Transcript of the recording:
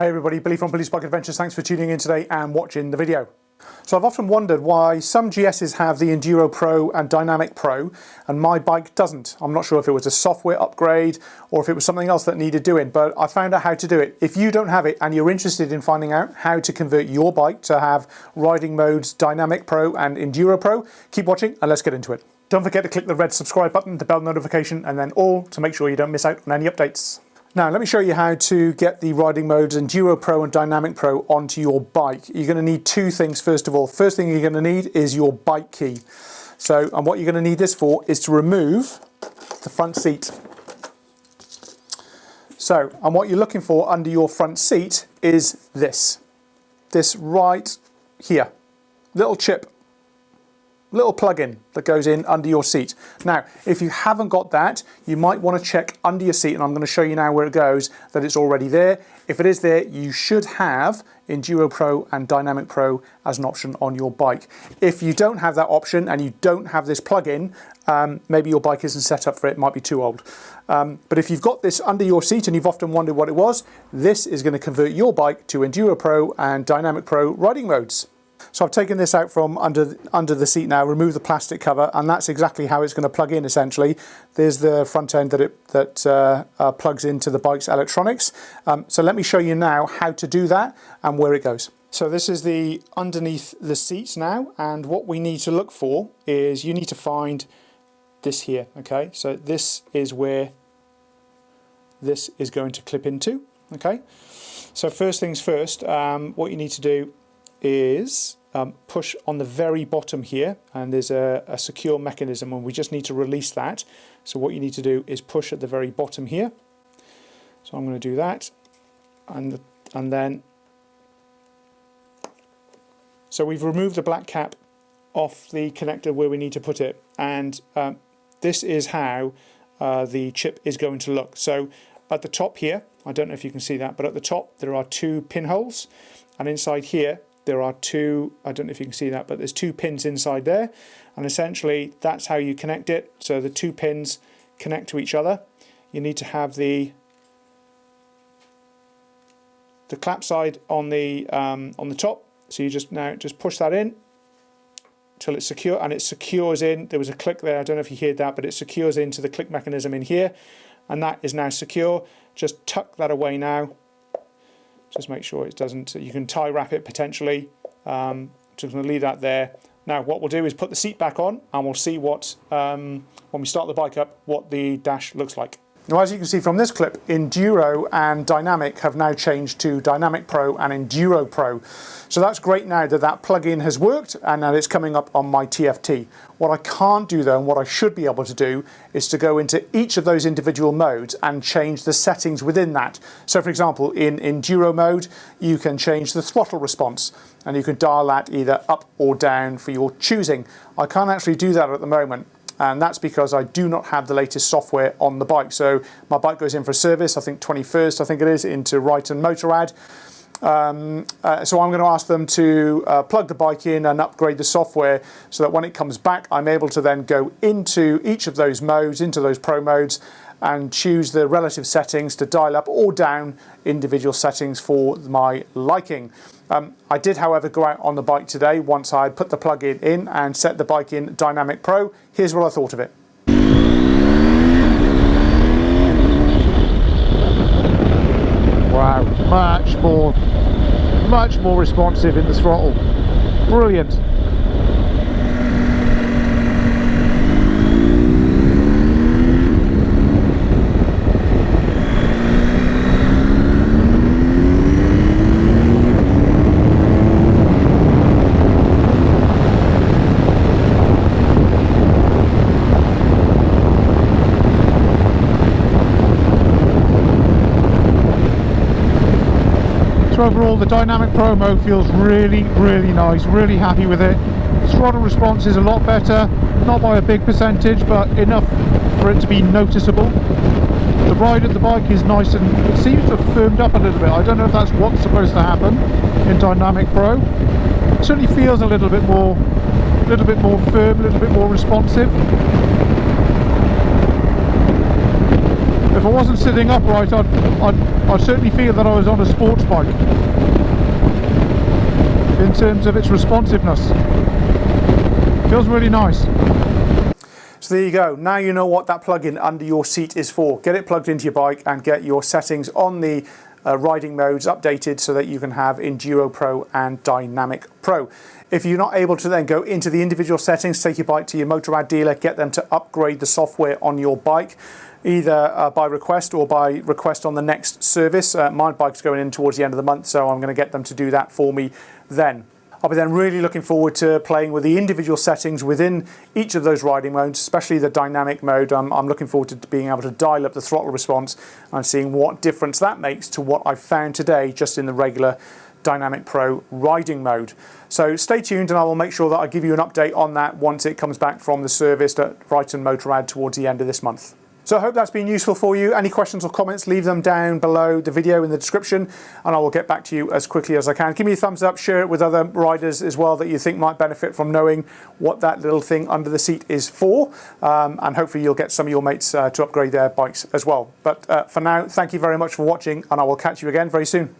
Hey everybody, Billy from Billy's Bike Adventures. Thanks for tuning in today and watching the video. So I've often wondered why some GSs have the Enduro Pro and Dynamic Pro and my bike doesn't. I'm not sure if it was a software upgrade or if it was something else that needed doing, but I found out how to do it. If you don't have it and you're interested in finding out how to convert your bike to have riding modes Dynamic Pro and Enduro Pro, keep watching and let's get into it. Don't forget to click the red subscribe button, the bell notification, and then all to make sure you don't miss out on any updates. Now let me show you how to get the riding modes Enduro Pro and Dynamic Pro onto your bike. You're going to need two things first of all. First thing you're going to need is your bike key. And what you're going to need this for is to remove the front seat. And what you're looking for under your front seat is this right here, little chip. Little plug-in that goes in under your seat. Now, if you haven't got that, you might want to check under your seat, and I'm going to show you now where it goes, that it's already there. If it is there, you should have Enduro Pro and Dynamic Pro as an option on your bike. If you don't have that option and you don't have this plug-in, maybe your bike isn't set up for it, might be too old. But if you've got this under your seat and you've often wondered what it was, this is going to convert your bike to Enduro Pro and Dynamic Pro riding modes. So I've taken this out from under the seat now, removed the plastic cover, and that's exactly how it's going to plug in essentially. There's the front end that plugs into the bike's electronics. So let me show you now how to do that and where it goes. So this is the underneath the seats now, and what we need to look for is you need to find this here, okay? So this is where this is going to clip into, okay? So first things first, what you need to do is push on the very bottom here, and there's a secure mechanism and we just need to release that. So what you need to do is push at the very bottom here. So I'm going to do that, and then so we've removed the black cap off the connector where we need to put it, and this is how the chip is going to look. So at the top here, I don't know if you can see that, but at the top there are two pinholes, and inside here there are two, I don't know if you can see that, but there's two pins inside there, and essentially that's how you connect it. So the two pins connect to each other. You need to have the clap side on the top. So you just push that in till it's secure, and it secures in. There was a click there, I don't know if you heard that, but it secures into the click mechanism in here, and that is now secure. Just tuck that away now. Just make sure it doesn't, you can tie wrap it potentially. Just going to leave that there. Now what we'll do is put the seat back on, and we'll see what, when we start the bike up, what the dash looks like. Now as you can see from this clip, Enduro and Dynamic have now changed to Dynamic Pro and Enduro Pro. So that's great now that that plug-in has worked and that it's coming up on my TFT. What I can't do though, and what I should be able to do, is to go into each of those individual modes and change the settings within that. So for example, in Enduro mode, you can change the throttle response, and you can dial that either up or down for your choosing. I can't actually do that at the moment, and that's because I do not have the latest software on the bike. So my bike goes in for a service, I think 21st, I think it is, into Right and Motorrad. So I'm going to ask them to plug the bike in and upgrade the software so that when it comes back, I'm able to then go into each of those modes, into those pro modes, and choose the relative settings to dial up or down individual settings for my liking. I did, however, go out on the bike today once I had put the plug-in in and set the bike in Dynamic Pro. Here's what I thought of it. Wow, much more responsive in the throttle. Brilliant. Overall, the Dynamic Pro mode feels really nice, really happy with it. Throttle response is a lot better, not by a big percentage, but enough for it to be noticeable. The ride of the bike is nice, and it seems to have firmed up a little bit. I don't know if that's what's supposed to happen in Dynamic Pro. It certainly feels a little bit more firm, a little bit more responsive. The if I wasn't sitting upright, I'd certainly feel that I was on a sports bike in terms of its responsiveness. Feels really nice. So there you go. Now you know what that plug-in under your seat is for. Get it plugged into your bike and get your settings on the riding modes updated so that you can have Enduro Pro and Dynamic Pro. If you're not able to then go into the individual settings, take your bike to your Motorrad dealer, get them to upgrade the software on your bike, either by request or by request on the next service. My bike's going in towards the end of the month, so I'm going to get them to do that for me then. I'll be then really looking forward to playing with the individual settings within each of those riding modes, especially the dynamic mode. I'm looking forward to being able to dial up the throttle response and seeing what difference that makes to what I've found today just in the regular Dynamic Pro riding mode. So stay tuned and I will make sure that I give you an update on that once it comes back from the service at Brighton Motorrad towards the end of this month. So I hope that's been useful for you. Any questions or comments, leave them down below the video in the description and I will get back to you as quickly as I can. Give me a thumbs up, share it with other riders as well that you think might benefit from knowing what that little thing under the seat is for. And hopefully you'll get some of your mates to upgrade their bikes as well. But for now, thank you very much for watching and I will catch you again very soon.